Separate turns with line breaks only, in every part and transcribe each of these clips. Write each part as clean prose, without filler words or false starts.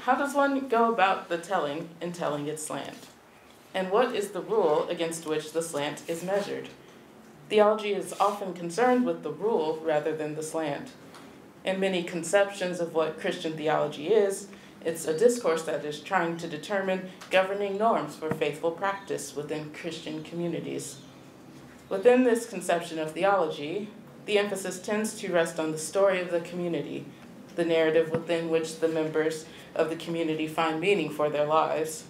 how does one go about the telling in telling its slant? And what is the rule against which the slant is measured? Theology is often concerned with the rule rather than the slant. In many conceptions of what Christian theology is, it's a discourse that is trying to determine governing norms for faithful practice within Christian communities. Within this conception of theology, the emphasis tends to rest on the story of the community, the narrative within which the members of the community find meaning for their lives.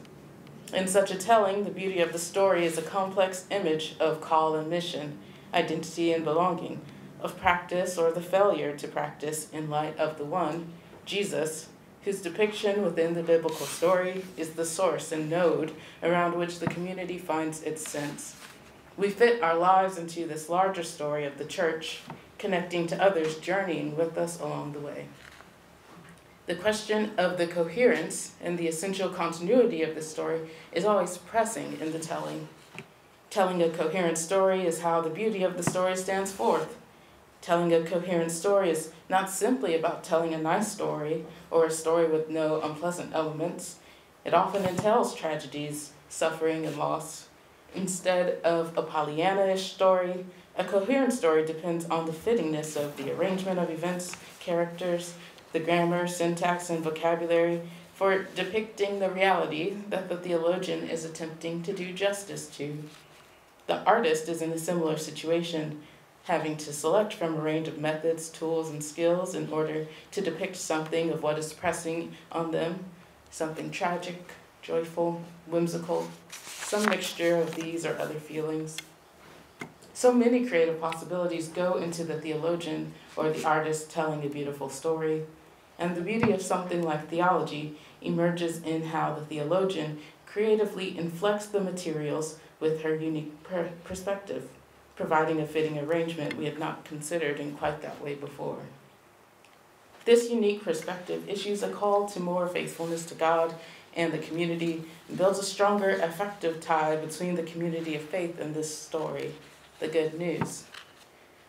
In such a telling, the beauty of the story is a complex image of call and mission, identity and belonging, of practice or the failure to practice in light of the one, Jesus, whose depiction within the biblical story is the source and node around which the community finds its sense. We fit our lives into this larger story of the church, connecting to others journeying with us along the way. The question of the coherence and the essential continuity of the story is always pressing in the telling. Telling a coherent story is how the beauty of the story stands forth. Telling a coherent story is not simply about telling a nice story or a story with no unpleasant elements. It often entails tragedies, suffering, and loss. Instead of a Pollyanna-ish story, a coherent story depends on the fittingness of the arrangement of events, characters, the grammar, syntax, and vocabulary for depicting the reality that the theologian is attempting to do justice to. The artist is in a similar situation, having to select from a range of methods, tools, and skills in order to depict something of what is pressing on them, something tragic, joyful, whimsical, some mixture of these or other feelings. So many creative possibilities go into the theologian or the artist telling a beautiful story, and the beauty of something like theology emerges in how the theologian creatively inflects the materials with her unique perspective, providing a fitting arrangement we had not considered in quite that way before. This unique perspective issues a call to more faithfulness to God and the community, and builds a stronger affective tie between the community of faith and this story, the good news.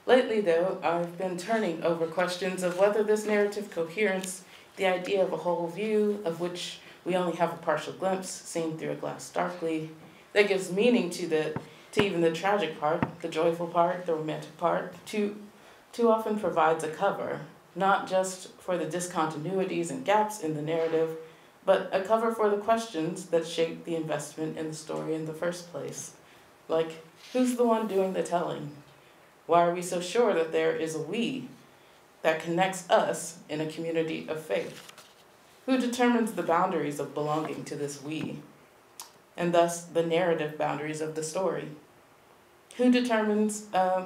Lately, though, I've been turning over questions of whether this narrative coherence, the idea of a whole view of which we only have a partial glimpse, seen through a glass darkly, that gives meaning to even the tragic part, the joyful part, the romantic part, too often provides a cover, not just for the discontinuities and gaps in the narrative, but a cover for the questions that shape the investment in the story in the first place. Like, who's the one doing the telling? Why are we so sure that there is a we that connects us in a community of faith? Who determines the boundaries of belonging to this we, and thus the narrative boundaries of the story? Who determines, I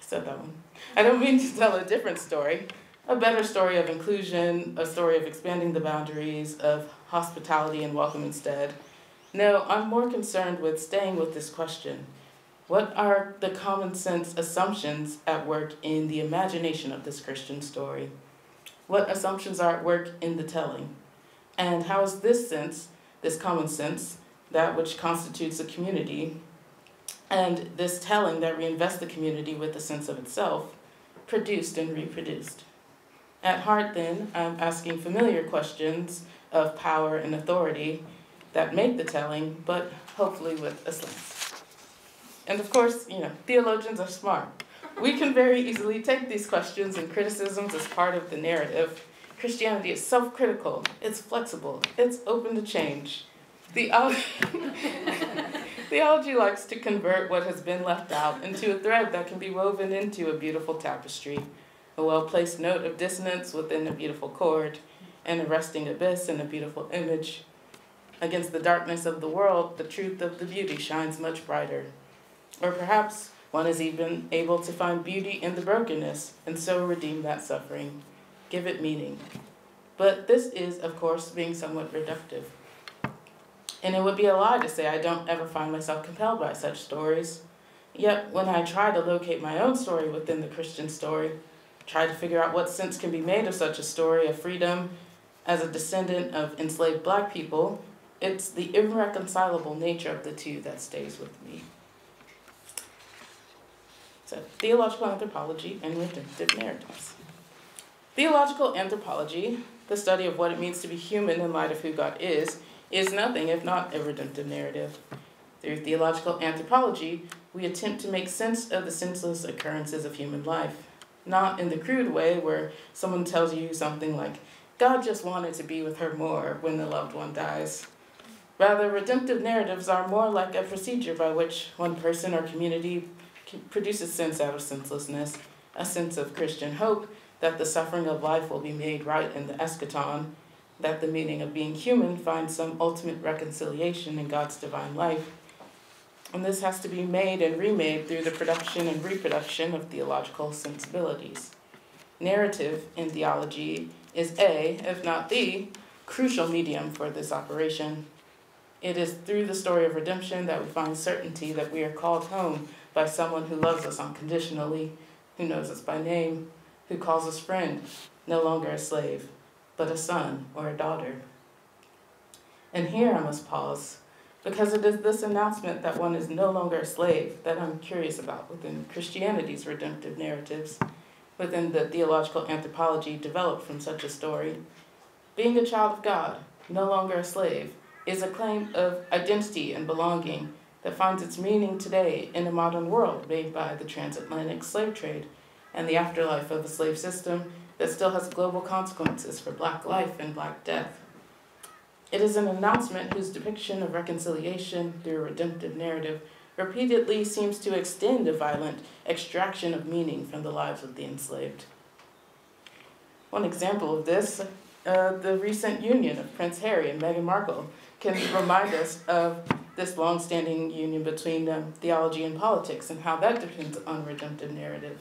said that one. I don't mean to tell a different story, a better story of inclusion, a story of expanding the boundaries, of hospitality and welcome instead. No, I'm more concerned with staying with this question. What are the common sense assumptions at work in the imagination of this Christian story? What assumptions are at work in the telling? And how is this sense, this common sense, that which constitutes a community, and this telling that reinvests the community with a sense of itself, produced and reproduced? At heart, then, I'm asking familiar questions of power and authority that make the telling, but hopefully with a slant. And of course, theologians are smart. We can very easily take these questions and criticisms as part of the narrative. Christianity is self-critical, it's flexible, it's open to change. Theology likes to convert what has been left out into a thread that can be woven into a beautiful tapestry, a well-placed note of dissonance within a beautiful chord, and a resting abyss in a beautiful image. Against the darkness of the world, the truth of the beauty shines much brighter. Or perhaps one is even able to find beauty in the brokenness and so redeem that suffering, give it meaning. But this is, of course, being somewhat reductive. And it would be a lie to say I don't ever find myself compelled by such stories. Yet when I try to locate my own story within the Christian story, try to figure out what sense can be made of such a story of freedom as a descendant of enslaved Black people, it's the irreconcilable nature of the two that stays with me. So, theological anthropology and redemptive narratives. Theological anthropology the study of what it means to be human in light of who God is nothing if not a redemptive narrative. Through theological anthropology, we attempt to make sense of the senseless occurrences of human life, not in the crude way where someone tells you something like, God just wanted to be with her more when the loved one dies. Rather, redemptive narratives are more like a procedure by which one person or community produces sense out of senselessness, a sense of Christian hope that the suffering of life will be made right in the eschaton, that the meaning of being human finds some ultimate reconciliation in God's divine life. And this has to be made and remade through the production and reproduction of theological sensibilities. Narrative in theology is a, if not the, crucial medium for this operation. It is through the story of redemption that we find certainty that we are called home by someone who loves us unconditionally, who knows us by name, who calls us friend, no longer a slave, but a son or a daughter. And here I must pause, because it is this announcement that one is no longer a slave that I'm curious about within Christianity's redemptive narratives, within the theological anthropology developed from such a story. Being a child of God, no longer a slave, is a claim of identity and belonging that finds its meaning today in a modern world made by the transatlantic slave trade and the afterlife of a slave system that still has global consequences for Black life and Black death. It is an announcement whose depiction of reconciliation through a redemptive narrative repeatedly seems to extend a violent extraction of meaning from the lives of the enslaved. One example of this, the recent union of Prince Harry and Meghan Markle, can remind us of this long-standing union between theology and politics and how that depends on redemptive narrative.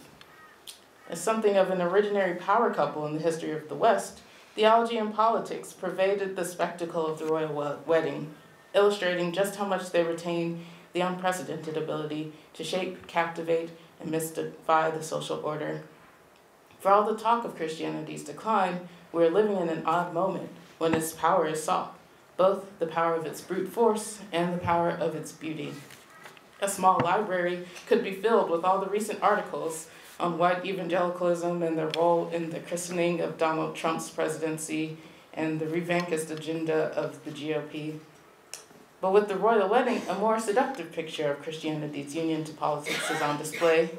As something of an originary power couple in the history of the West, theology and politics pervaded the spectacle of the royal wedding, illustrating just how much they retain the unprecedented ability to shape, captivate, and mystify the social order. For all the talk of Christianity's decline, we are living in an odd moment when its power is sought, both the power of its brute force and the power of its beauty. A small library could be filled with all the recent articles on white evangelicalism and their role in the christening of Donald Trump's presidency and the revankist agenda of the GOP. But with the royal wedding, a more seductive picture of Christianity's union to politics is on display.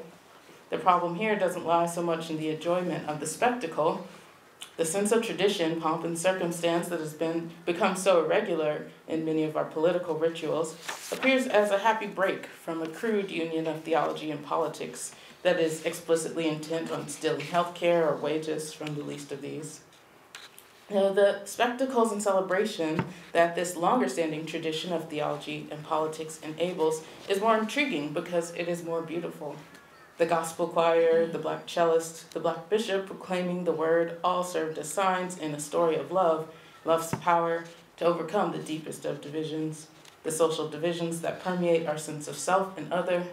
The problem here doesn't lie so much in the enjoyment of the spectacle. The sense of tradition, pomp, and circumstance that has become so irregular in many of our political rituals appears as a happy break from a crude union of theology and politics that is explicitly intent on stealing healthcare or wages from the least of these. The spectacles and celebration that this longer-standing tradition of theology and politics enables is more intriguing because it is more beautiful. The gospel choir, the Black cellist, the Black bishop proclaiming the word all served as signs in a story of love, love's power to overcome the deepest of divisions, the social divisions that permeate our sense of self and other,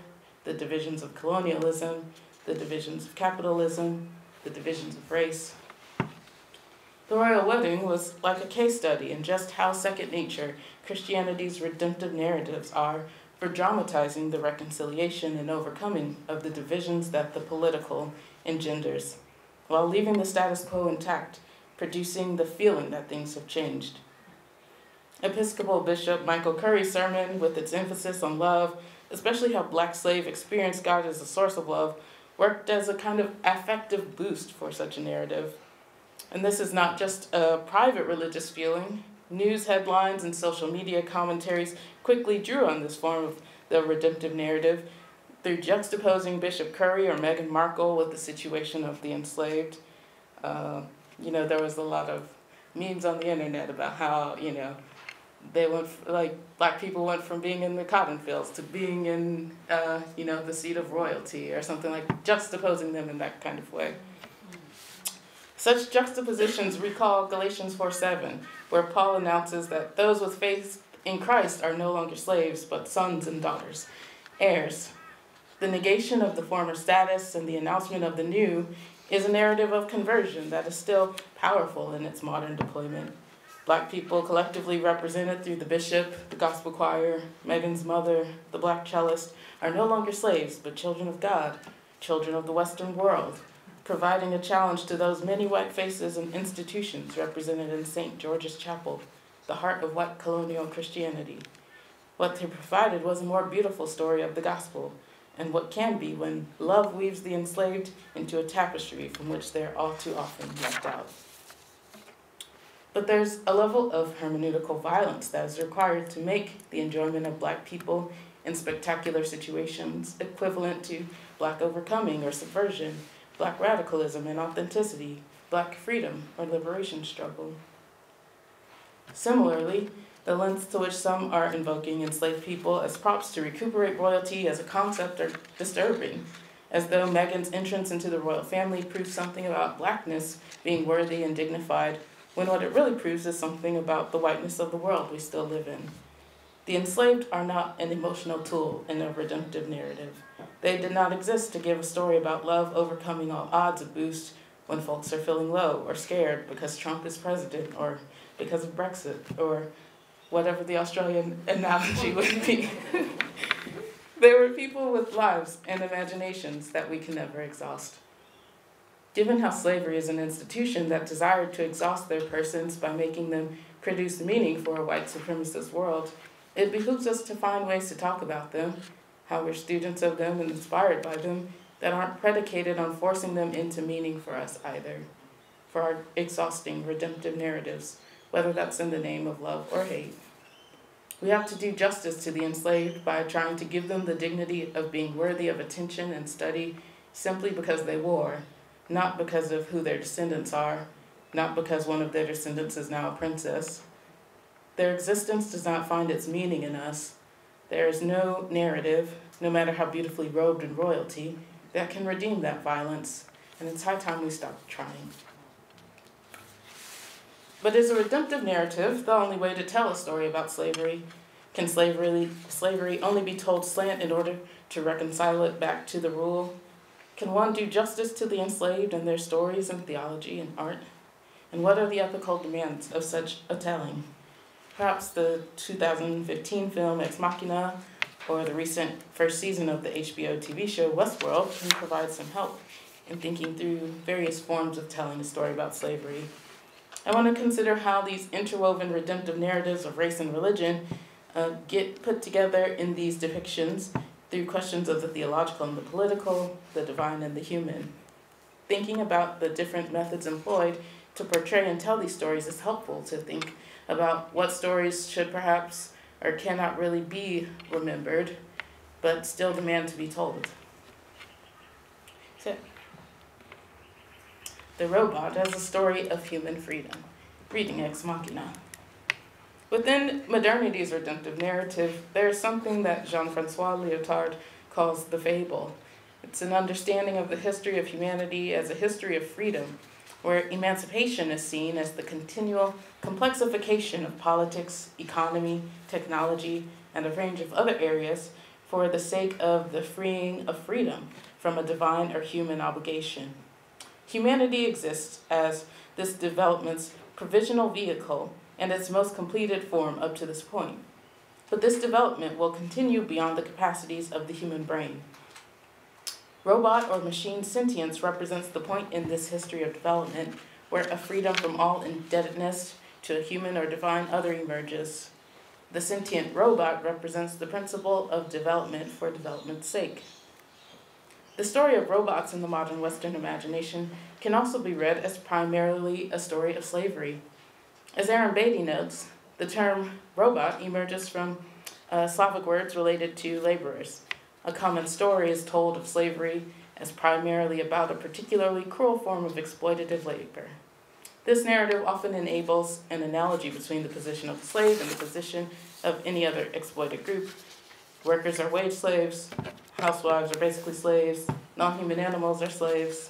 the divisions of colonialism, the divisions of capitalism, the divisions of race. The royal wedding was like a case study in just how second nature Christianity's redemptive narratives are for dramatizing the reconciliation and overcoming of the divisions that the political engenders, while leaving the status quo intact, producing the feeling that things have changed. Episcopal Bishop Michael Curry's sermon, with its emphasis on love, especially how Black slave experienced God as a source of love, worked as a kind of affective boost for such a narrative. And this is not just a private religious feeling. News headlines and social media commentaries quickly drew on this form of the redemptive narrative through juxtaposing Bishop Curry or Meghan Markle with the situation of the enslaved. There was a lot of memes on the internet about how, they went, Black people went from being in the cotton fields to being in, the seat of royalty or something, like juxtaposing them in that kind of way. Such juxtapositions recall Galatians 4:7, where Paul announces that those with faith in Christ are no longer slaves, but sons and daughters, heirs. The negation of the former status and the announcement of the new is a narrative of conversion that is still powerful in its modern deployment. Black people collectively represented through the bishop, the gospel choir, Meghan's mother, the Black cellist, are no longer slaves, but children of God, children of the Western world, providing a challenge to those many white faces and institutions represented in St. George's Chapel, the heart of white colonial Christianity. What they provided was a more beautiful story of the gospel, and what can be when love weaves the enslaved into a tapestry from which they are all too often left out. But there's a level of hermeneutical violence that is required to make the enjoyment of Black people in spectacular situations equivalent to Black overcoming or subversion, Black radicalism and authenticity, Black freedom or liberation struggle. Similarly, the lengths to which some are invoking enslaved people as props to recuperate royalty as a concept are disturbing, as though Meghan's entrance into the royal family proves something about Blackness being worthy and dignified, when what it really proves is something about the whiteness of the world we still live in. The enslaved are not an emotional tool in a redemptive narrative. They did not exist to give a story about love overcoming all odds a boost when folks are feeling low or scared because Trump is president or because of Brexit or whatever the Australian analogy would be. They were people with lives and imaginations that we can never exhaust. Given how slavery is an institution that desired to exhaust their persons by making them produce meaning for a white supremacist world, it behooves us to find ways to talk about them, how we're students of them and inspired by them, that aren't predicated on forcing them into meaning for us either, for our exhausting redemptive narratives, whether that's in the name of love or hate. We have to do justice to the enslaved by trying to give them the dignity of being worthy of attention and study simply because they wore, not because of who their descendants are, not because one of their descendants is now a princess. Their existence does not find its meaning in us. There is no narrative, no matter how beautifully robed in royalty, that can redeem that violence, and it's high time we stop trying. But is a redemptive narrative the only way to tell a story about slavery? Can slavery only be told slant in order to reconcile it back to the rule? Can one do justice to the enslaved and their stories in theology and art? And what are the ethical demands of such a telling? Perhaps the 2015 film Ex Machina or the recent first season of the HBO TV show Westworld can provide some help in thinking through various forms of telling a story about slavery. I want to consider how these interwoven redemptive narratives of race and religion get put together in these depictions through questions of the theological and the political, the divine and the human. Thinking about the different methods employed to portray and tell these stories is helpful to think about what stories should perhaps or cannot really be remembered, but still demand to be told. So, The Robot as a Story of Human Freedom, reading Ex Machina. Within modernity's redemptive narrative, there is something that Jean-Francois Lyotard calls the fable. It's an understanding of the history of humanity as a history of freedom, where emancipation is seen as the continual complexification of politics, economy, technology, and a range of other areas for the sake of the freeing of freedom from a divine or human obligation. Humanity exists as this development's provisional vehicle and its most completed form up to this point. But this development will continue beyond the capacities of the human brain. Robot or machine sentience represents the point in this history of development where a freedom from all indebtedness to a human or divine other emerges. The sentient robot represents the principle of development for development's sake. The story of robots in the modern Western imagination can also be read as primarily a story of slavery. As Aaron Beatty notes, the term robot emerges from Slavic words related to laborers. A common story is told of slavery as primarily about a particularly cruel form of exploitative labor. This narrative often enables an analogy between the position of the slave and the position of any other exploited group. Workers are wage slaves, housewives are basically slaves, non-human animals are slaves.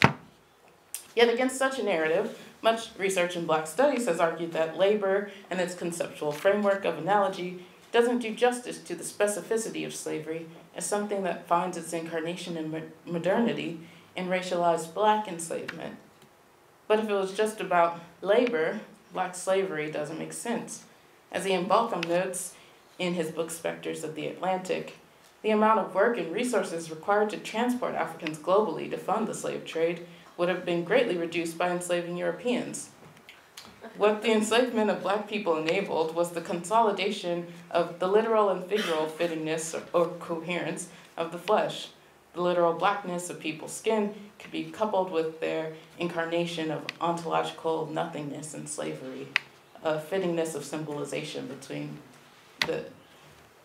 Yet against such a narrative, much research in Black studies has argued that labor and its conceptual framework of analogy doesn't do justice to the specificity of slavery as something that finds its incarnation in modernity in racialized Black enslavement. But if it was just about labor, Black slavery doesn't make sense. As Ian Balcom notes in his book Spectres of the Atlantic, the amount of work and resources required to transport Africans globally to fund the slave trade would have been greatly reduced by enslaving Europeans. What the enslavement of black people enabled was the consolidation of the literal and figural fittingness or coherence of the flesh. The literal blackness of people's skin could be coupled with their incarnation of ontological nothingness and slavery, a fittingness of symbolization between the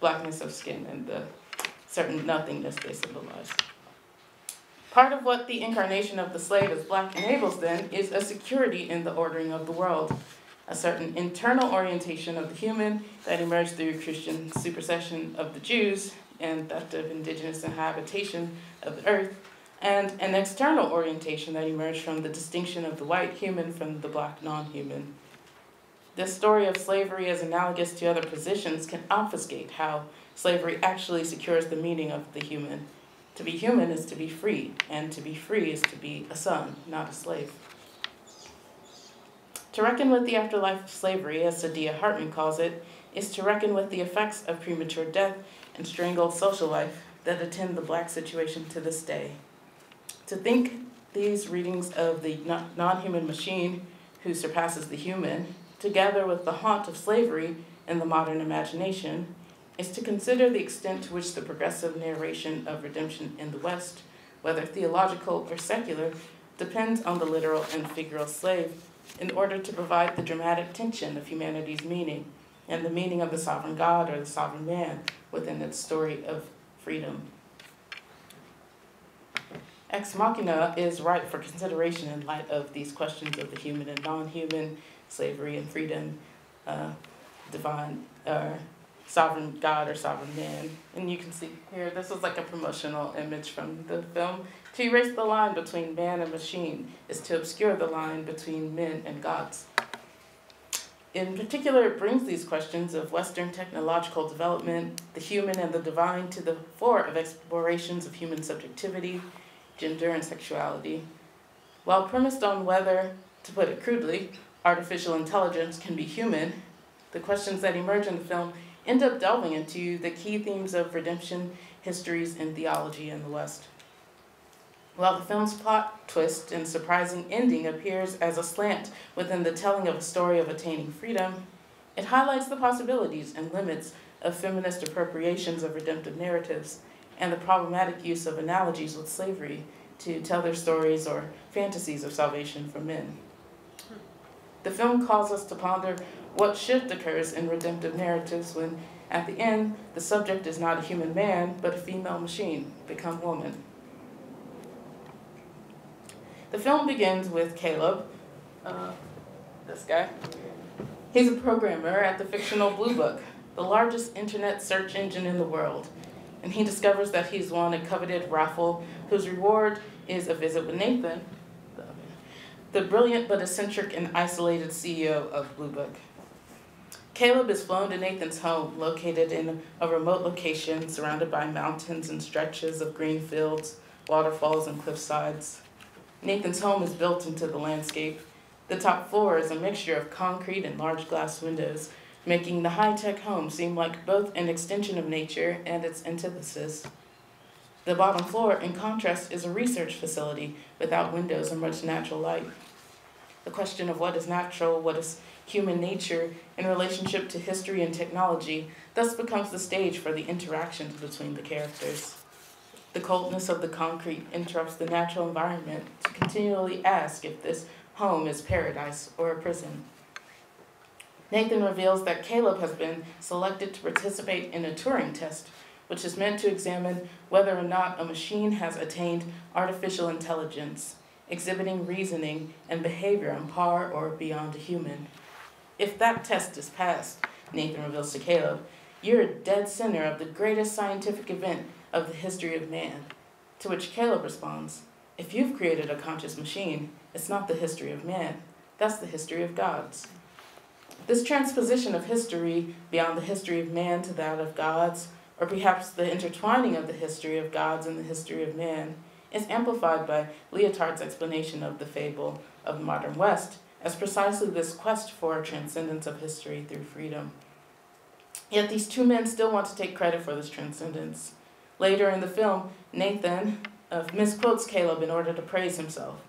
blackness of skin and the certain nothingness they symbolize. Part of what the incarnation of the slave as black enables, then, is a security in the ordering of the world, a certain internal orientation of the human that emerged through Christian supersession of the Jews and that of indigenous inhabitation of the earth, and an external orientation that emerged from the distinction of the white human from the black non-human. This story of slavery as analogous to other positions can obfuscate how slavery actually secures the meaning of the human. To be human is to be free, and to be free is to be a son, not a slave. To reckon with the afterlife of slavery, as Saidiya Hartman calls it, is to reckon with the effects of premature death and strangled social life that attend the black situation to this day. To think these readings of the non-human machine who surpasses the human, together with the haunt of slavery in the modern imagination, is to consider the extent to which the progressive narration of redemption in the West, whether theological or secular, depends on the literal and figural slave in order to provide the dramatic tension of humanity's meaning and the meaning of the sovereign God or the sovereign man within its story of freedom. Ex Machina is ripe for consideration in light of these questions of the human and non-human, slavery and freedom, divine, sovereign God or sovereign man. And you can see here, this was like a promotional image from the film. To erase the line between man and machine is to obscure the line between men and gods. In particular, it brings these questions of Western technological development, the human and the divine, to the fore of explorations of human subjectivity, gender, and sexuality. While premised on whether, to put it crudely, artificial intelligence can be human, the questions that emerge in the film end up delving into the key themes of redemption, histories, and theology in the West. While the film's plot twist and surprising ending appears as a slant within the telling of a story of attaining freedom, it highlights the possibilities and limits of feminist appropriations of redemptive narratives and the problematic use of analogies with slavery to tell their stories or fantasies of salvation for men. The film calls us to ponder what shift occurs in redemptive narratives when, at the end, the subject is not a human man, but a female machine, become woman. The film begins with Caleb, this guy. He's a programmer at the fictional Blue Book, the largest internet search engine in the world, and he discovers that he's won a coveted raffle whose reward is a visit with Nathan, the brilliant but eccentric and isolated CEO of Blue Book. Caleb is flown to Nathan's home, located in a remote location surrounded by mountains and stretches of green fields, waterfalls, and cliff sides. Nathan's home is built into the landscape. The top floor is a mixture of concrete and large glass windows, making the high-tech home seem like both an extension of nature and its antithesis. The bottom floor, in contrast, is a research facility without windows or much natural light. The question of what is natural, what is human nature in relationship to history and technology thus becomes the stage for the interactions between the characters. The coldness of the concrete interrupts the natural environment to continually ask if this home is paradise or a prison. Nathan reveals that Caleb has been selected to participate in a Turing test, which is meant to examine whether or not a machine has attained artificial intelligence, exhibiting reasoning and behavior on par or beyond a human. If that test is passed, Nathan reveals to Caleb, you're a dead center of the greatest scientific event of the history of man. To which Caleb responds, if you've created a conscious machine, it's not the history of man, that's the history of gods. This transposition of history beyond the history of man to that of gods, or perhaps the intertwining of the history of gods and the history of man, is amplified by Lyotard's explanation of the fable of the modern West as precisely this quest for a transcendence of history through freedom. Yet these two men still want to take credit for this transcendence. Later in the film, Nathan misquotes Caleb in order to praise himself.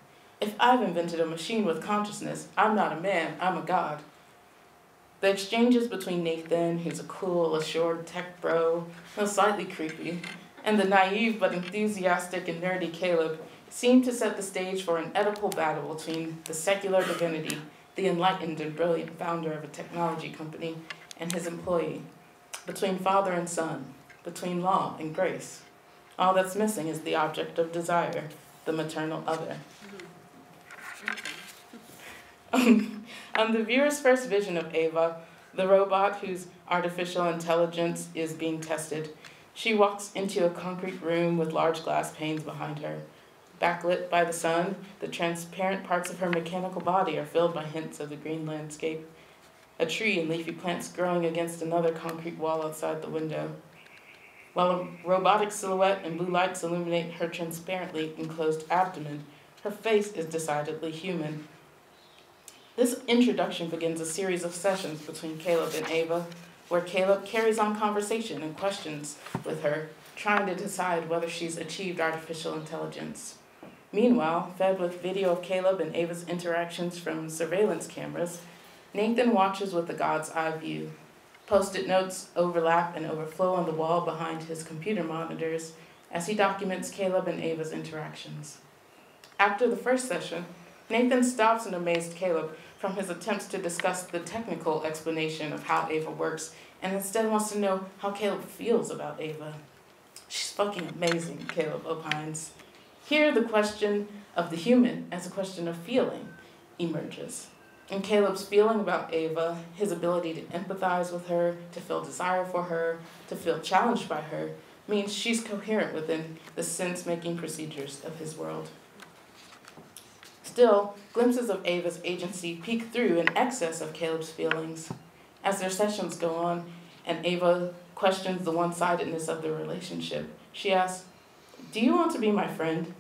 If I've invented a machine with consciousness, I'm not a man, I'm a god. The exchanges between Nathan, who's a cool, assured tech bro, though slightly creepy, and the naive but enthusiastic and nerdy Caleb seem to set the stage for an Oedipal battle between the secular divinity, the enlightened and brilliant founder of a technology company, and his employee, between father and son, between law and grace. All that's missing is the object of desire, the maternal other. On the viewer's first vision of Ava, the robot whose artificial intelligence is being tested, she walks into a concrete room with large glass panes behind her. Backlit by the sun, the transparent parts of her mechanical body are filled by hints of the green landscape, a tree and leafy plants growing against another concrete wall outside the window. While a robotic silhouette and blue lights illuminate her transparently enclosed abdomen, her face is decidedly human. This introduction begins a series of sessions between Caleb and Ava, where Caleb carries on conversation and questions with her, trying to decide whether she's achieved artificial intelligence. Meanwhile, fed with video of Caleb and Ava's interactions from surveillance cameras, Nathan watches with the God's eye view. Post-it notes overlap and overflow on the wall behind his computer monitors as he documents Caleb and Ava's interactions. After the first session, Nathan stops and amazed Caleb from his attempts to discuss the technical explanation of how Ava works, and instead wants to know how Caleb feels about Ava. She's fucking amazing, Caleb opines. Here, the question of the human as a question of feeling emerges. And Caleb's feeling about Ava, his ability to empathize with her, to feel desire for her, to feel challenged by her, means she's coherent within the sense-making procedures of his world. Still, glimpses of Ava's agency peek through in excess of Caleb's feelings. As their sessions go on and Ava questions the one-sidedness of the relationship, she asks, "Do you want to be my friend?"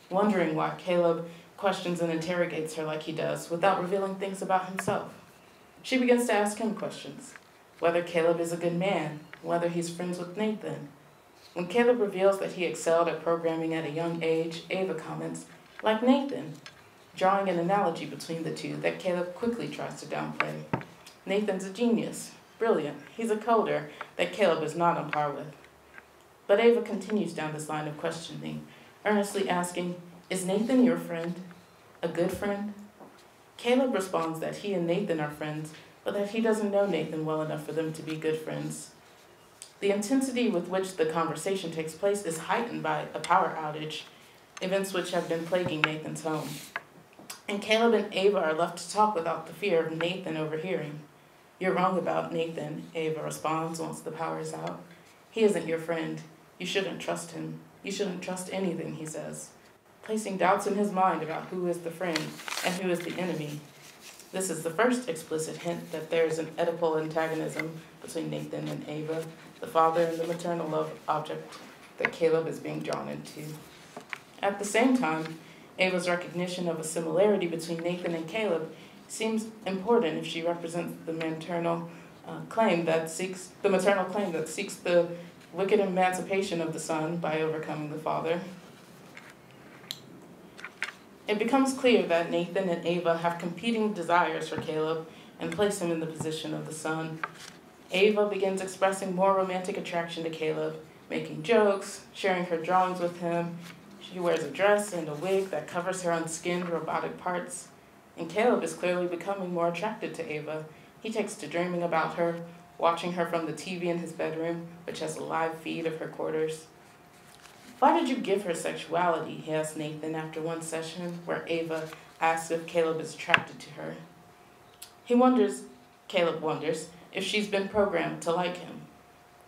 Wondering why Caleb questions and interrogates her like he does without revealing things about himself. She begins to ask him questions, whether Caleb is a good man, whether he's friends with Nathan. When Caleb reveals that he excelled at programming at a young age, Ava comments, "Like Nathan," drawing an analogy between the two that Caleb quickly tries to downplay. Nathan's a genius, brilliant. He's a coder that Caleb is not on par with. But Ava continues down this line of questioning, earnestly asking, "Is Nathan your friend? A good friend?" Caleb responds that he and Nathan are friends, but that he doesn't know Nathan well enough for them to be good friends. The intensity with which the conversation takes place is heightened by a power outage, events which have been plaguing Nathan's home. And Caleb and Ava are left to talk without the fear of Nathan overhearing. "You're wrong about Nathan," Ava responds once the power is out. "He isn't your friend. You shouldn't trust him. You shouldn't trust anything he says," placing doubts in his mind about who is the friend and who is the enemy. This is the first explicit hint that there is an Oedipal antagonism between Nathan and Ava, the father and the maternal love object that Caleb is being drawn into. At the same time, Ava's recognition of a similarity between Nathan and Caleb seems important if she represents the maternal claim that seeks the wicked emancipation of the son by overcoming the father. It becomes clear that Nathan and Ava have competing desires for Caleb and place him in the position of the son. Ava begins expressing more romantic attraction to Caleb, making jokes, sharing her drawings with him. She wears a dress and a wig that covers her unskinned robotic parts. And Caleb is clearly becoming more attracted to Ava. He takes to dreaming about her, watching her from the TV in his bedroom, which has a live feed of her quarters. "Why did you give her sexuality?" he asks Nathan after one session where Ava asks if Caleb is attracted to her. Caleb wonders, if she's been programmed to like him.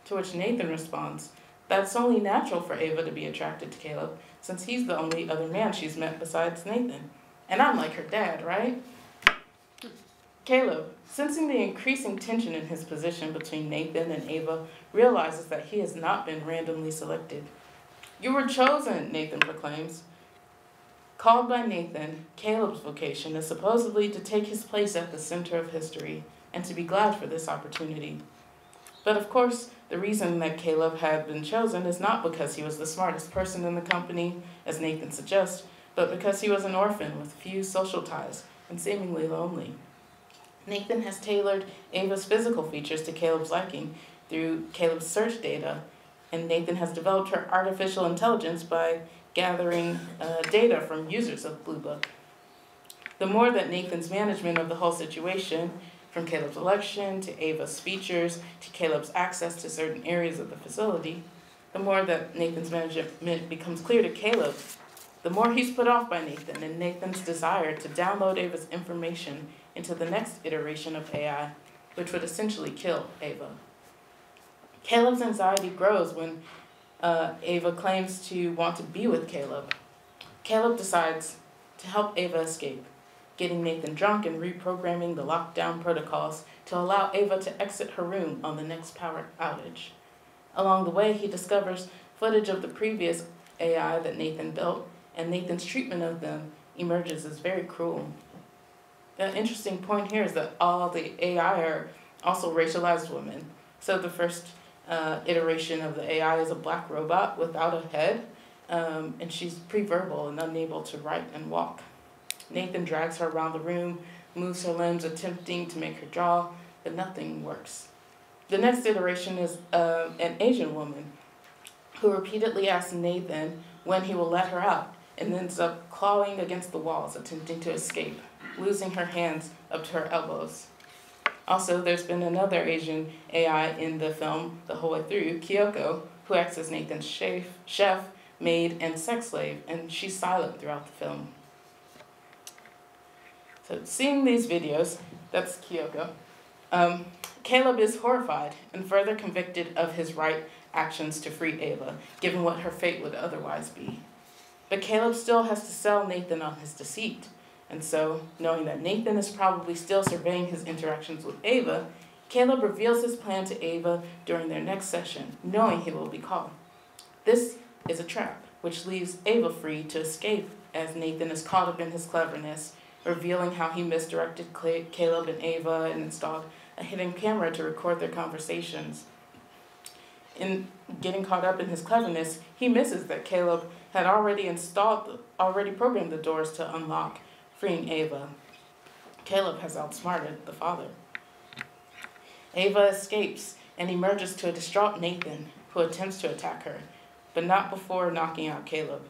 To which Nathan responds, that's only natural for Ava to be attracted to Caleb, since he's the only other man she's met besides Nathan. And I'm like her dad, right? Caleb, sensing the increasing tension in his position between Nathan and Ava, realizes that he has not been randomly selected. "You were chosen," Nathan proclaims. Called by Nathan, Caleb's vocation is supposedly to take his place at the center of history and to be glad for this opportunity. But of course, the reason that Caleb had been chosen is not because he was the smartest person in the company, as Nathan suggests, but because he was an orphan with few social ties and seemingly lonely. Nathan has tailored Ava's physical features to Caleb's liking through Caleb's search data, and Nathan has developed her artificial intelligence by gathering data from users of Blue Book. The more that Nathan's management of the whole situation, from Caleb's election to Ava's features to Caleb's access to certain areas of the facility, the more that Nathan's management becomes clear to Caleb, the more he's put off by Nathan and Nathan's desire to download Ava's information into the next iteration of AI, which would essentially kill Ava. Caleb's anxiety grows when Ava claims to want to be with Caleb. Caleb decides to help Ava escape, getting Nathan drunk and reprogramming the lockdown protocols to allow Ava to exit her room on the next power outage. Along the way, he discovers footage of the previous AI that Nathan built, and Nathan's treatment of them emerges as very cruel. The interesting point here is that all the AI are also racialized women. So the first iteration of the AI is a black robot without a head, and she's pre-verbal and unable to write and walk. Nathan drags her around the room, moves her limbs, attempting to make her draw, but nothing works. The next iteration is an Asian woman who repeatedly asks Nathan when he will let her out and ends up clawing against the walls, attempting to escape, losing her hands up to her elbows. Also, there's been another Asian AI in the film the whole way through, Kyoko, who acts as Nathan's chef, maid, and sex slave, and she's silent throughout the film. So seeing these videos, that's Kyoko, Caleb is horrified and further convicted of his right actions to free Ava, given what her fate would otherwise be. But Caleb still has to sell Nathan on his deceit. And so, knowing that Nathan is probably still surveying his interactions with Ava, Caleb reveals his plan to Ava during their next session, knowing he will be caught. This is a trap, which leaves Ava free to escape as Nathan is caught up in his cleverness, revealing how he misdirected Caleb and Ava and installed a hidden camera to record their conversations. In getting caught up in his cleverness, he misses that Caleb had already programmed the doors to unlock, freeing Ava. Caleb has outsmarted the father. Ava escapes and emerges to a distraught Nathan, who attempts to attack her, but not before knocking out Caleb.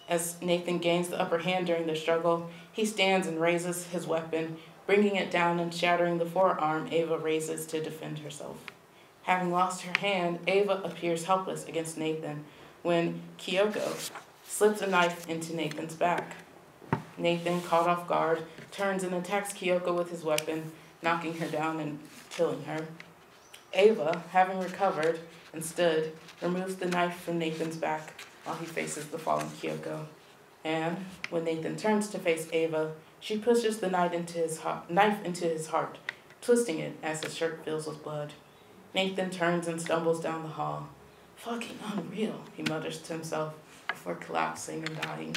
As Nathan gains the upper hand during their struggle, he stands and raises his weapon, bringing it down and shattering the forearm Ava raises to defend herself. Having lost her hand, Ava appears helpless against Nathan when Kyoko slips a knife into Nathan's back. Nathan, caught off guard, turns and attacks Kyoko with his weapon, knocking her down and killing her. Ava, having recovered and stood, removes the knife from Nathan's back while he faces the fallen Kyoko. And when Nathan turns to face Ava, she pushes the knife into his heart, twisting it as his shirt fills with blood. Nathan turns and stumbles down the hall. "Fucking unreal," he mutters to himself before collapsing and dying.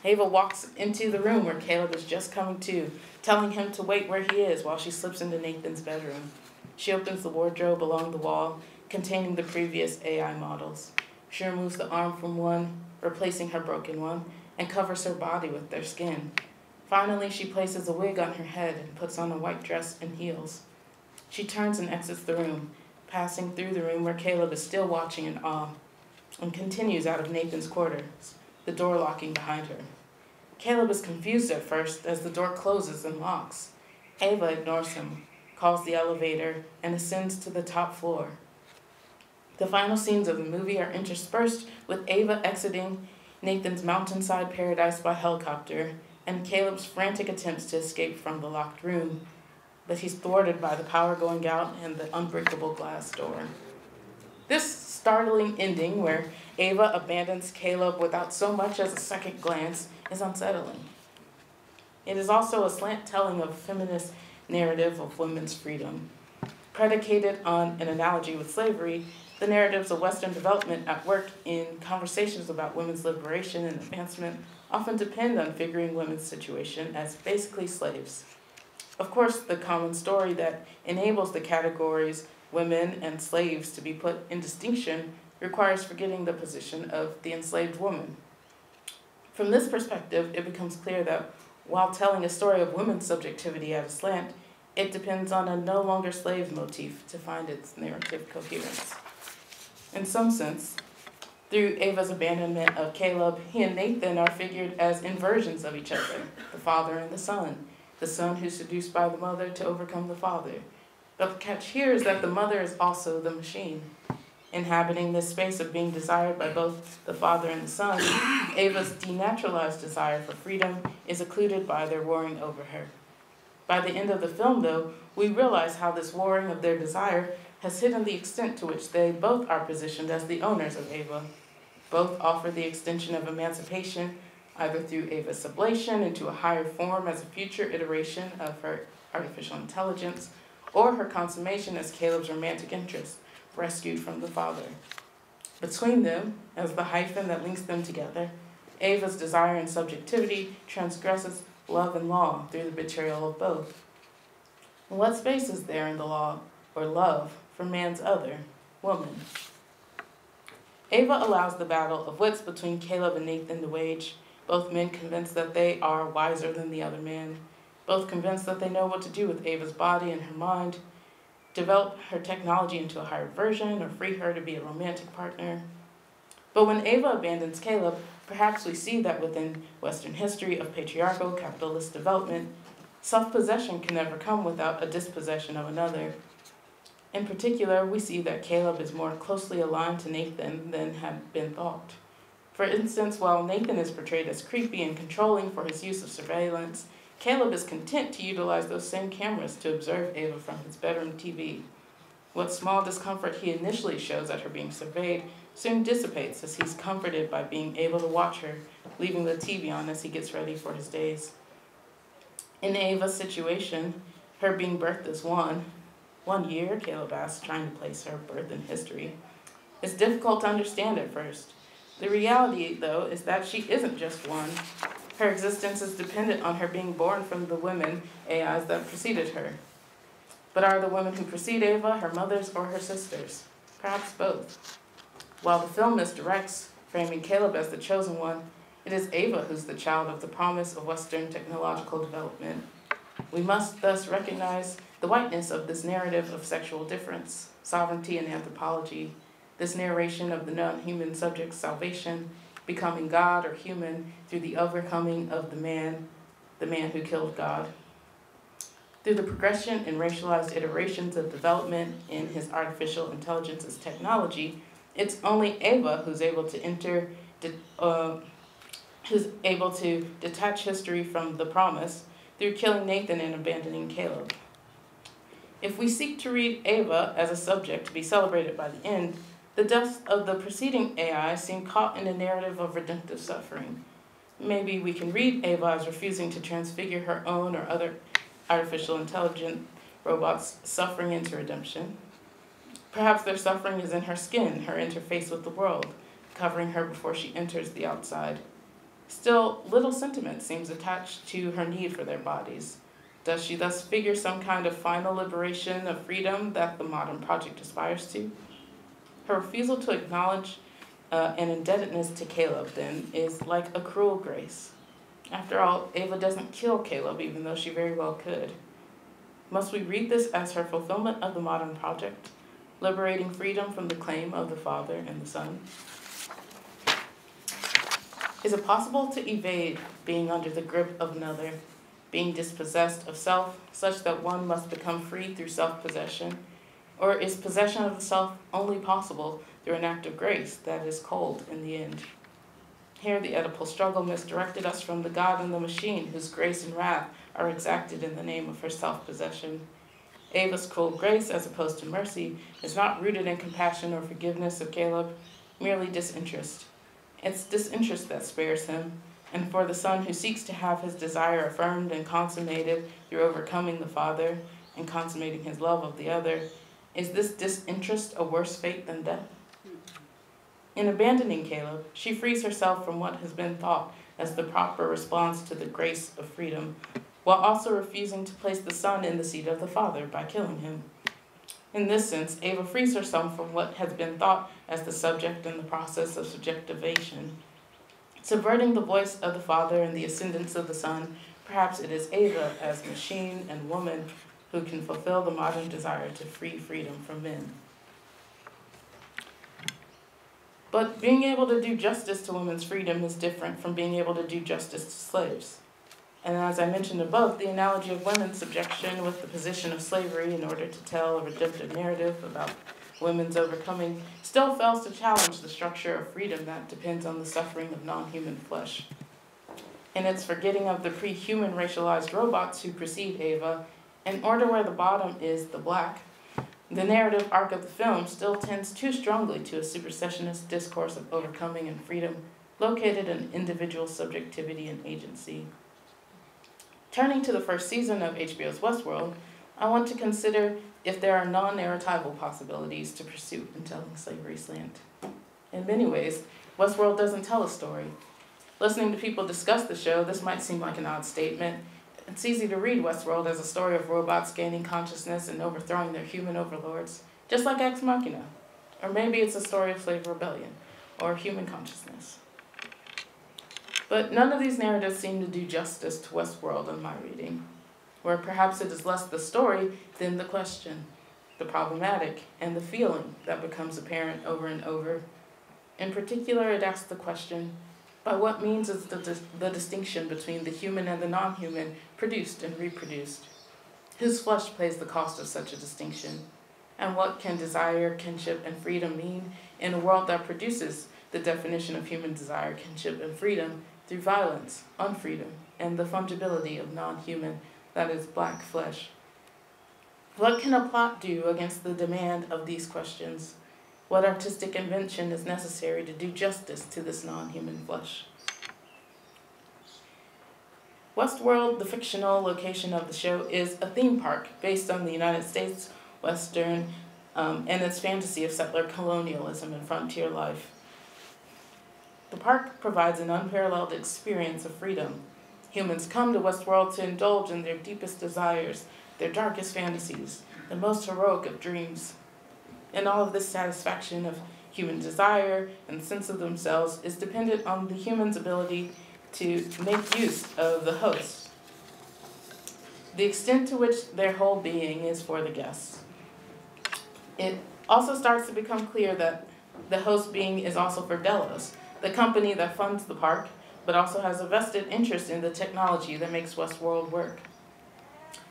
Ava walks into the room where Caleb is just coming to, telling him to wait where he is while she slips into Nathan's bedroom. She opens the wardrobe along the wall containing the previous AI models. She removes the arm from one, replacing her broken one, and covers her body with their skin. Finally, she places a wig on her head and puts on a white dress and heels. She turns and exits the room, passing through the room where Caleb is still watching in awe, and continues out of Nathan's quarters, the door locking behind her. Caleb is confused at first as the door closes and locks. Ava ignores him, calls the elevator, and ascends to the top floor. The final scenes of the movie are interspersed with Ava exiting Nathan's mountainside paradise by helicopter and Caleb's frantic attempts to escape from the locked room, but he's thwarted by the power going out and the unbreakable glass door. This startling ending, where Ava abandons Caleb without so much as a second glance, is unsettling. It is also a slant telling of a feminist narrative of women's freedom. Predicated on an analogy with slavery, the narratives of Western development at work in conversations about women's liberation and advancement often depend on figuring women's situation as basically slaves. Of course, the common story that enables the categories women and slaves to be put in distinction requires forgetting the position of the enslaved woman. From this perspective, it becomes clear that while telling a story of women's subjectivity at a slant, it depends on a no longer slave motif to find its narrative coherence. In some sense, through Ava's abandonment of Caleb, he and Nathan are figured as inversions of each other, the father and the son who's seduced by the mother to overcome the father. But the catch here is that the mother is also the machine. Inhabiting this space of being desired by both the father and the son, Ava's denaturalized desire for freedom is occluded by their warring over her. By the end of the film, though, we realize how this warring of their desire has hidden the extent to which they both are positioned as the owners of Ava. Both offer the extension of emancipation, either through Ava's sublation into a higher form as a future iteration of her artificial intelligence, or her consummation as Caleb's romantic interest, rescued from the father. Between them, as the hyphen that links them together, Ava's desire and subjectivity transgresses love and law through the betrayal of both. And what space is there in the law or love for man's other, woman? Ava allows the battle of wits between Caleb and Nathan to wage, both men convinced that they are wiser than the other man, both convinced that they know what to do with Ava's body and her mind, develop her technology into a higher version, or free her to be a romantic partner. But when Ava abandons Caleb, perhaps we see that within Western history of patriarchal capitalist development, self-possession can never come without a dispossession of another. In particular, we see that Caleb is more closely aligned to Nathan than had been thought. For instance, while Nathan is portrayed as creepy and controlling for his use of surveillance, Caleb is content to utilize those same cameras to observe Ava from his bedroom TV. What small discomfort he initially shows at her being surveyed soon dissipates as he's comforted by being able to watch her, leaving the TV on as he gets ready for his days. In Ava's situation, her being birthed as one year, Caleb asks, trying to place her birth in history. It's difficult to understand at first. The reality, though, is that she isn't just one. Her existence is dependent on her being born from the women, AIs, that preceded her. But are the women who precede Ava her mothers or her sisters? Perhaps both. While the film misdirects, framing Caleb as the chosen one, it is Ava who's the child of the promise of Western technological development. We must thus recognize the whiteness of this narrative of sexual difference, sovereignty, and anthropology, this narration of the non-human subject's salvation, becoming God or human through the overcoming of the man who killed God. Through the progression and racialized iterations of development in his artificial intelligence's technology, it's only Ava who's able to detach history from the promise through killing Nathan and abandoning Caleb. If we seek to read Ava as a subject to be celebrated by the end, the deaths of the preceding AI seem caught in a narrative of redemptive suffering. Maybe we can read Ava as refusing to transfigure her own or other artificial intelligent robots' suffering into redemption. Perhaps their suffering is in her skin, her interface with the world, covering her before she enters the outside. Still, little sentiment seems attached to her need for their bodies. Does she thus figure some kind of final liberation of freedom that the modern project aspires to? Her refusal to acknowledge an indebtedness to Caleb, then, is like a cruel grace. After all, Ava doesn't kill Caleb, even though she very well could. Must we read this as her fulfillment of the modern project, liberating freedom from the claim of the Father and the Son? Is it possible to evade being under the grip of another, being dispossessed of self, such that one must become free through self-possession? Or is possession of the self only possible through an act of grace that is cold in the end? Here, the Oedipal struggle misdirected us from the God and the machine, whose grace and wrath are exacted in the name of her self-possession. Ava's cruel grace, as opposed to mercy, is not rooted in compassion or forgiveness of Caleb, merely disinterest. It's disinterest that spares him, and for the son who seeks to have his desire affirmed and consummated through overcoming the Father and consummating his love of the other, is this disinterest a worse fate than death? In abandoning Caleb, she frees herself from what has been thought as the proper response to the grace of freedom, while also refusing to place the son in the seat of the Father by killing him. In this sense, Ava frees herself from what has been thought as the subject in the process of subjectivation. Subverting the voice of the Father and the ascendance of the Son, perhaps it is Ava as machine and woman who can fulfill the modern desire to free freedom from men. But being able to do justice to women's freedom is different from being able to do justice to slaves. And as I mentioned above, the analogy of women's subjection with the position of slavery in order to tell a redemptive narrative about women's overcoming still fails to challenge the structure of freedom that depends on the suffering of non-human flesh. In its forgetting of the pre-human racialized robots who precede Ava, in order where the bottom is the black, the narrative arc of the film still tends too strongly to a supersessionist discourse of overcoming and freedom located in individual subjectivity and agency. Turning to the first season of HBO's Westworld, I want to consider if there are non-narratival possibilities to pursue in telling slavery slant. In many ways, Westworld doesn't tell a story. Listening to people discuss the show, this might seem like an odd statement. It's easy to read Westworld as a story of robots gaining consciousness and overthrowing their human overlords, just like Ex Machina. Or maybe it's a story of slave rebellion, or human consciousness. But none of these narratives seem to do justice to Westworld in my reading, where perhaps it is less the story than the question, the problematic, and the feeling that becomes apparent over and over. In particular, it asks the question, by what means is the distinction between the human and the non-human produced and reproduced? Whose flesh pays the cost of such a distinction? And what can desire, kinship, and freedom mean in a world that produces the definition of human desire, kinship, and freedom through violence, unfreedom, and the fungibility of non-human, that is, black flesh? What can a plot do against the demand of these questions? What artistic invention is necessary to do justice to this non-human flesh? Westworld, the fictional location of the show, is a theme park based on the United States Western and its fantasy of settler colonialism and frontier life. The park provides an unparalleled experience of freedom. Humans come to Westworld to indulge in their deepest desires, their darkest fantasies, the most heroic of dreams. And all of this satisfaction of human desire and sense of themselves is dependent on the human's ability to make use of the host, the extent to which their whole being is for the guests. It also starts to become clear that the host being is also for Delos, the company that funds the park, but also has a vested interest in the technology that makes Westworld work.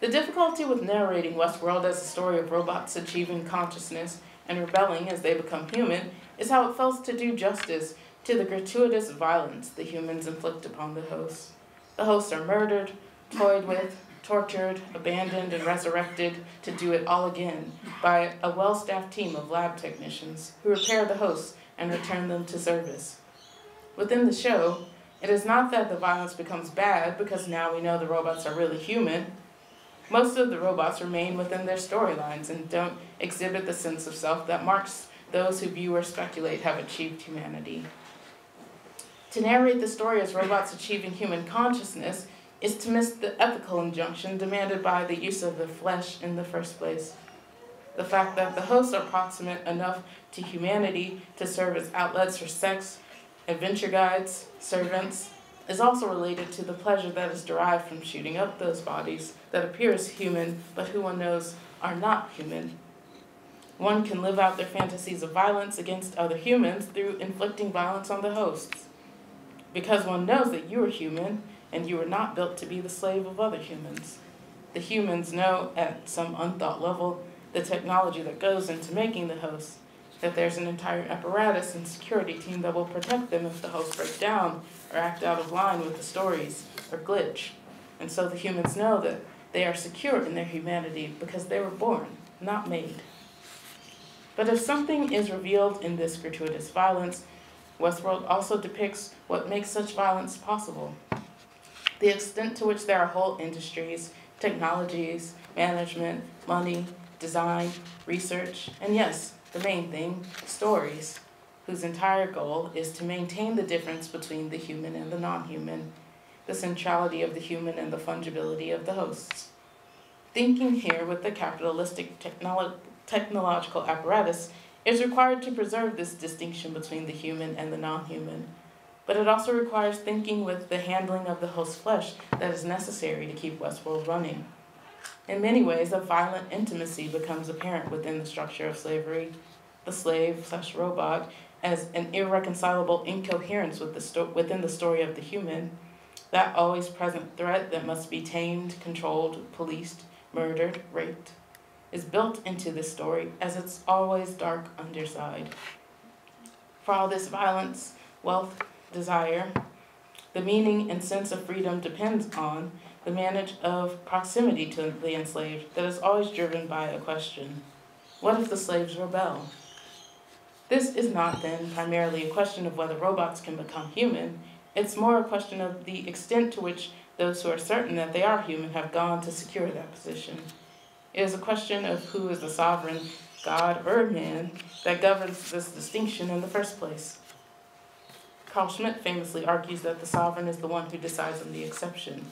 The difficulty with narrating Westworld as a story of robots achieving consciousness and rebelling as they become human is how it fails to do justice to the gratuitous violence the humans inflict upon the hosts. The hosts are murdered, toyed with, tortured, abandoned, and resurrected to do it all again by a well-staffed team of lab technicians who repair the hosts and return them to service. Within the show, it is not that the violence becomes bad because now we know the robots are really human. Most of the robots remain within their storylines and don't exhibit the sense of self that marks those who viewers speculate have achieved humanity. To narrate the story as robots achieving human consciousness is to miss the ethical injunction demanded by the use of the flesh in the first place. The fact that the hosts are proximate enough to humanity to serve as outlets for sex, adventure guides, servants, is also related to the pleasure that is derived from shooting up those bodies that appear as human, but who one knows are not human. One can live out their fantasies of violence against other humans through inflicting violence on the hosts, because one knows that you are human and you are not built to be the slave of other humans. The humans know at some unthought level the technology that goes into making the hosts, that there's an entire apparatus and security team that will protect them if the hosts break down or act out of line with the stories or glitch. And so the humans know that they are secure in their humanity because they were born, not made. But if something is revealed in this gratuitous violence, Westworld also depicts what makes such violence possible. The extent to which there are whole industries, technologies, management, money, design, research, and yes, the main thing, stories, whose entire goal is to maintain the difference between the human and the non-human, the centrality of the human and the fungibility of the hosts. Thinking here with the capitalistic technological apparatus is required to preserve this distinction between the human and the non-human. But it also requires thinking with the handling of the host's flesh that is necessary to keep Westworld running. In many ways, a violent intimacy becomes apparent within the structure of slavery. The slave/robot as an irreconcilable incoherence within the story of the human, that always present threat that must be tamed, controlled, policed, murdered, raped, is built into this story as its always dark underside. For all this violence, wealth, desire, the meaning and sense of freedom depends on the manage of proximity to the enslaved that is always driven by a question: what if the slaves rebel? This is not then primarily a question of whether robots can become human. It's more a question of the extent to which those who are certain that they are human have gone to secure that position. It is a question of who is the sovereign, God or man, that governs this distinction in the first place. Carl Schmitt famously argues that the sovereign is the one who decides on the exception.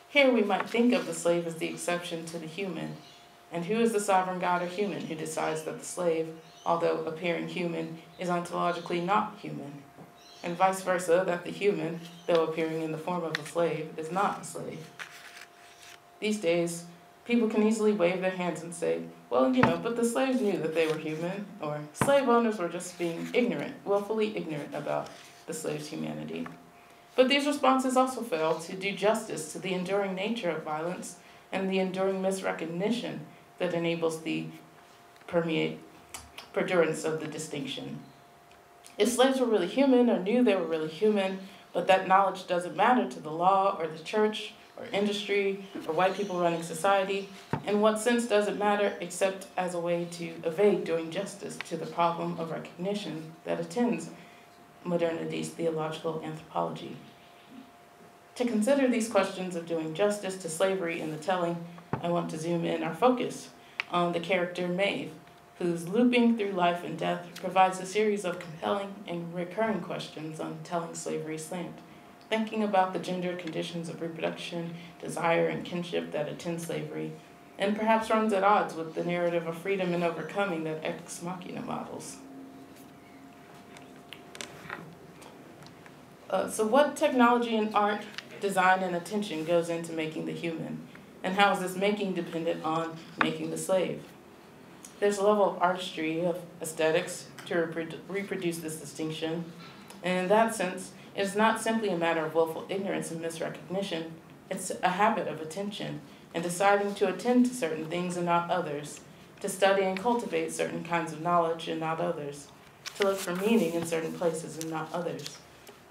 Here we might think of the slave as the exception to the human. And who is the sovereign God or human who decides that the slave, although appearing human, is ontologically not human? And vice versa, that the human, though appearing in the form of a slave, is not a slave. These days, people can easily wave their hands and say, well, but the slaves knew that they were human, or slave owners were just being ignorant, willfully ignorant about the slave's humanity. But these responses also fail to do justice to the enduring nature of violence and the enduring misrecognition that enables the perdurance of the distinction. If slaves were really human or knew they were really human, but that knowledge doesn't matter to the law or the church or industry or white people running society, in what sense does it matter except as a way to evade doing justice to the problem of recognition that attends modernity's theological anthropology? To consider these questions of doing justice to slavery in the telling, I want to zoom in our focus on the character Maeve, whose looping through life and death provides a series of compelling and recurring questions on telling slavery slant, thinking about the gendered conditions of reproduction, desire, and kinship that attend slavery, and perhaps runs at odds with the narrative of freedom and overcoming that Ex Machina models. So what technology and art, design, and attention goes into making the human? And how is this making dependent on making the slave? There's a level of artistry, of aesthetics, to reproduce this distinction. And in that sense, it is not simply a matter of willful ignorance and misrecognition. It's a habit of attention and deciding to attend to certain things and not others, to study and cultivate certain kinds of knowledge and not others, to look for meaning in certain places and not others,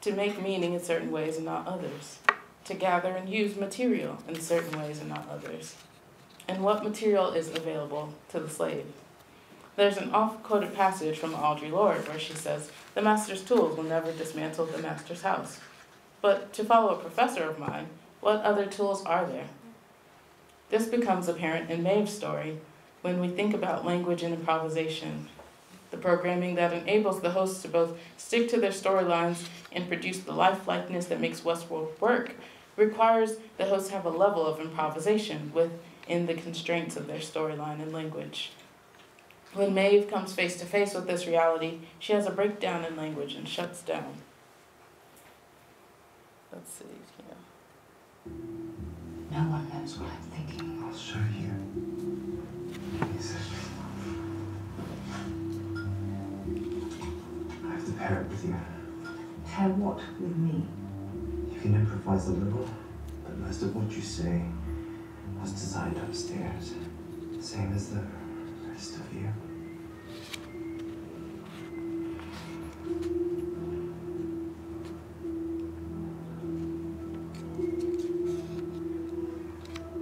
to make meaning in certain ways and not others, to gather and use material in certain ways and not others. And what material is available to the slave? There's an oft-quoted passage from Audre Lorde where she says, "The master's tools will never dismantle the master's house." But to follow a professor of mine, what other tools are there? This becomes apparent in Maeve's story when we think about language and improvisation, the programming that enables the hosts to both stick to their storylines and produce the lifelikeliness that makes Westworld work, requires the hosts have a level of improvisation within the constraints of their storyline and language. When Maeve comes face to face with this reality, she has a breakdown in language and shuts down. Let's see here.
No one knows what I'm thinking.
I'll show you. I have to pair it with you.
Pair what with me?
You can improvise a little, but most of what you say was designed upstairs. Same as the rest of you.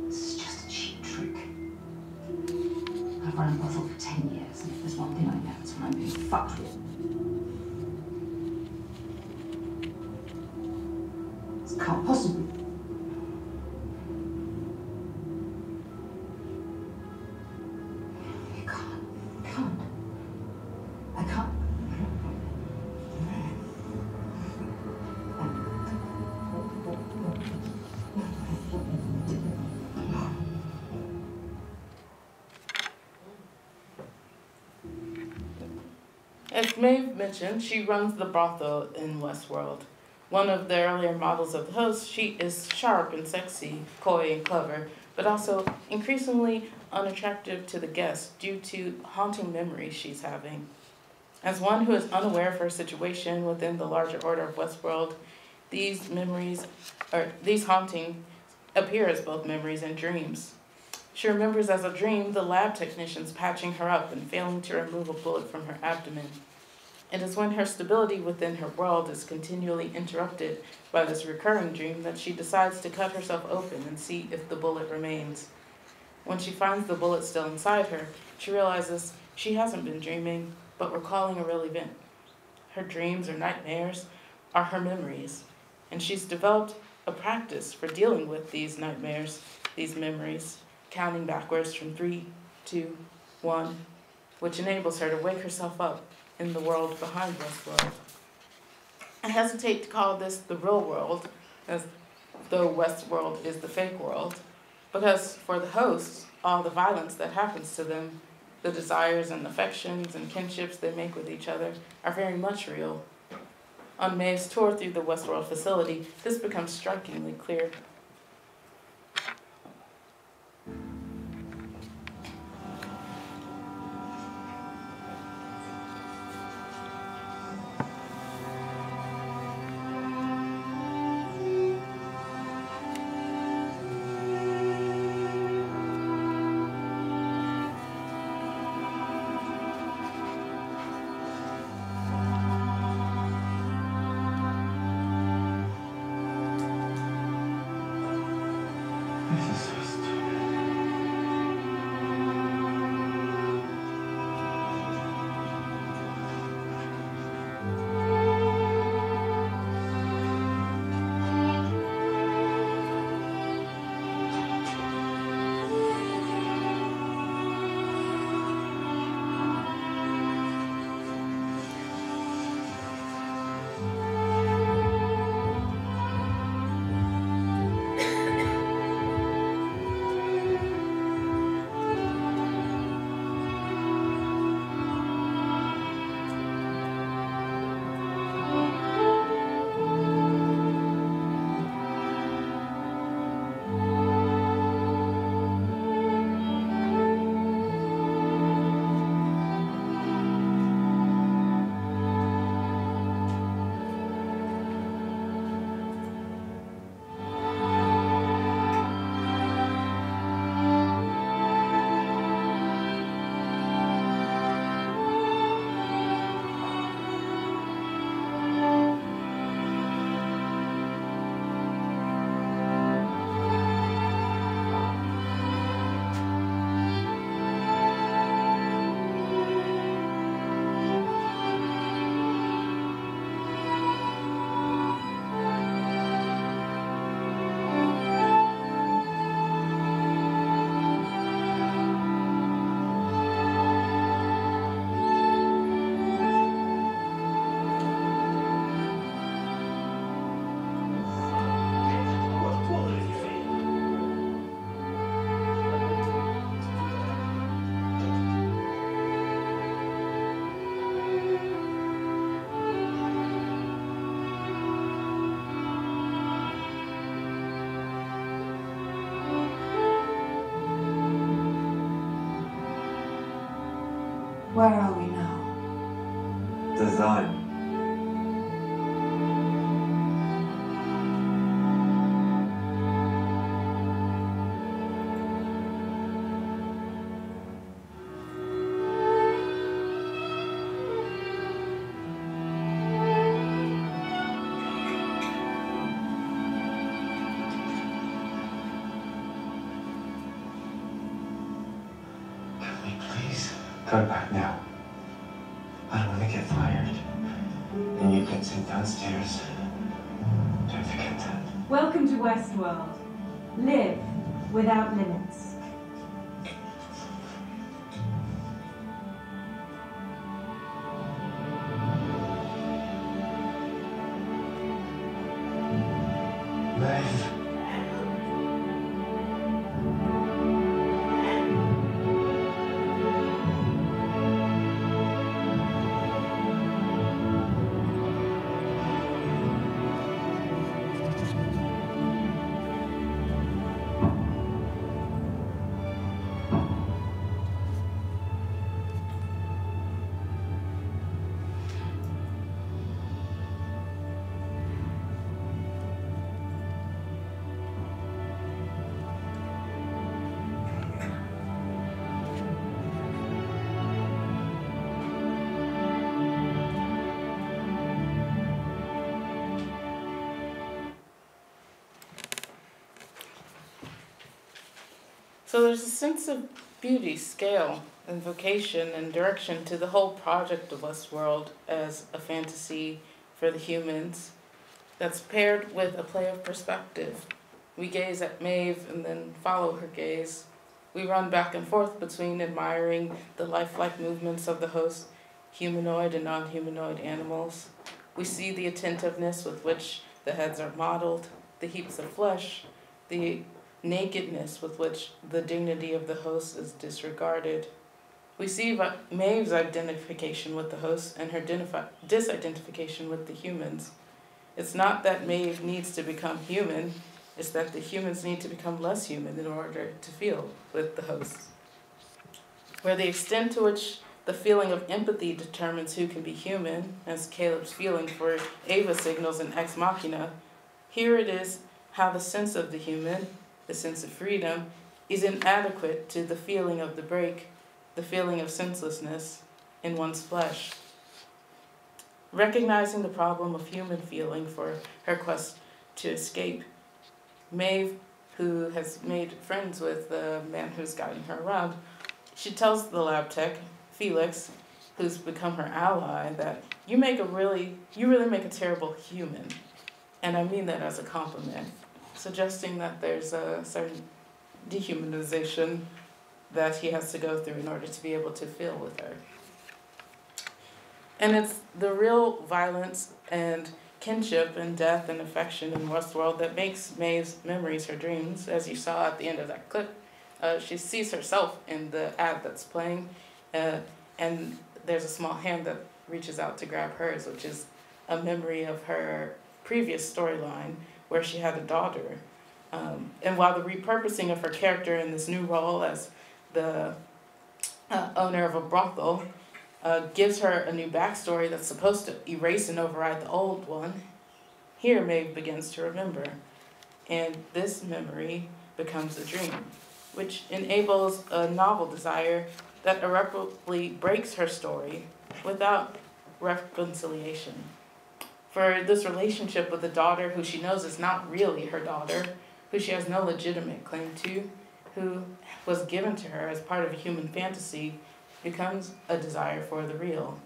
This is just a cheap trick. I've run a brothel for 10 years, and if there's one thing I know, it's when I'm being fucked with. This can't possibly. You can't. I can't.
As Maeve mentioned, she runs the brothel in Westworld. One of the earlier models of the host, she is sharp and sexy, coy and clever, but also increasingly unattractive to the guest due to haunting memories she's having. As one who is unaware of her situation within the larger order of Westworld, these hauntings appear as both memories and dreams. She remembers as a dream the lab technicians patching her up and failing to remove a bullet from her abdomen. It is when her stability within her world is continually interrupted by this recurring dream that she decides to cut herself open and see if the bullet remains. When she finds the bullet still inside her, she realizes she hasn't been dreaming, but recalling a real event. Her dreams or nightmares are her memories, and she's developed a practice for dealing with these nightmares, these memories, counting backwards from 3, 2, 1, which enables her to wake herself up in the world behind Westworld. I hesitate to call this the real world, as though Westworld is the fake world, because for the hosts, all the violence that happens to them, the desires and affections and kinships they make with each other, are very much real. On Maeve's tour through the Westworld facility, this becomes strikingly clear.
Where are we now?
Design. Can we please go back now? I don't want to get fired. And you can sit downstairs. Don't forget that.
Welcome to Westworld. Live without limits.
Maeve.
So there's a sense of beauty, scale, and vocation and direction to the whole project of Westworld as a fantasy for the humans that's paired with a play of perspective. We gaze at Maeve and then follow her gaze. We run back and forth between admiring the lifelike movements of the host, humanoid and non-humanoid animals. We see the attentiveness with which the heads are modeled, the heaps of flesh, the nakedness with which the dignity of the host is disregarded. We see Maeve's identification with the host and her disidentification with the humans. It's not that Maeve needs to become human, it's that the humans need to become less human in order to feel with the hosts. Where the extent to which the feeling of empathy determines who can be human, as Caleb's feeling for Ava signals in Ex Machina, here it is how the sense of the human, the sense of freedom, is inadequate to the feeling of the break, the feeling of senselessness in one's flesh. Recognizing the problem of human feeling for her quest to escape, Maeve, who has made friends with the man who's guiding her around, she tells the lab tech, Felix, who's become her ally, that you really make a terrible human. And I mean that as a compliment, suggesting that there's a certain dehumanization that he has to go through in order to be able to feel with her. And it's the real violence and kinship and death and affection in Westworld that makes Maeve's memories her dreams. As you saw at the end of that clip, she sees herself in the ad that's playing, and there's a small hand that reaches out to grab hers, which is a memory of her previous storyline where she had a daughter. And while the repurposing of her character in this new role as the owner of a brothel gives her a new backstory that's supposed to erase and override the old one, here Maeve begins to remember. And this memory becomes a dream, which enables a novel desire that irreparably breaks her story without reconciliation. For this relationship with a daughter who she knows is not really her daughter, who she has no legitimate claim to, who was given to her as part of a human fantasy, becomes a desire for the real.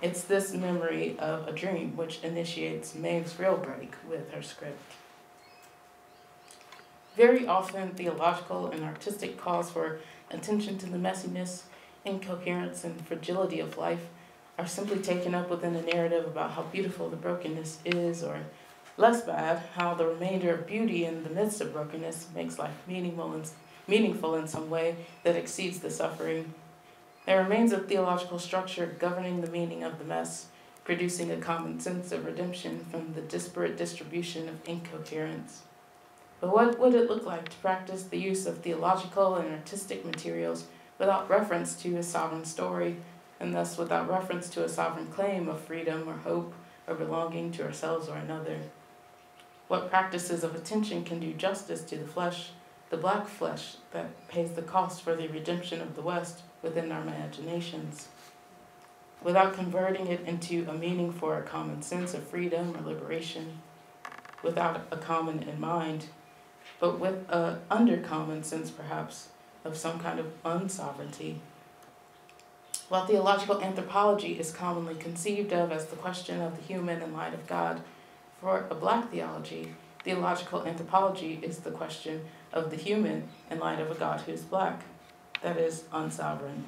It's this memory of a dream which initiates Maeve's real break with her script. Very often, theological and artistic calls for attention to the messiness, incoherence, and fragility of life are simply taken up within a narrative about how beautiful the brokenness is, or less bad, how the remainder of beauty in the midst of brokenness makes life meaningful in some way that exceeds the suffering. There remains a theological structure governing the meaning of the mess, producing a common sense of redemption from the disparate distribution of incoherence. But what would it look like to practice the use of theological and artistic materials without reference to a sovereign story, and thus without reference to a sovereign claim of freedom or hope or belonging to ourselves or another? What practices of attention can do justice to the flesh, the black flesh that pays the cost for the redemption of the West within our imaginations, without converting it into a meaning for a common sense of freedom or liberation, without a common in mind, but with a under-common sense, perhaps, of some kind of unsovereignty. While theological anthropology is commonly conceived of as the question of the human in light of God, for a black theology, theological anthropology is the question of the human in light of a God who is black, that is, unsovereign.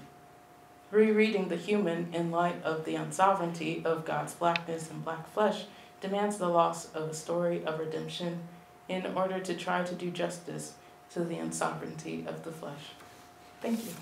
Rereading the human in light of the unsovereignty of God's blackness and black flesh demands the loss of a story of redemption in order to try to do justice to the unsovereignty of the flesh. Thank you.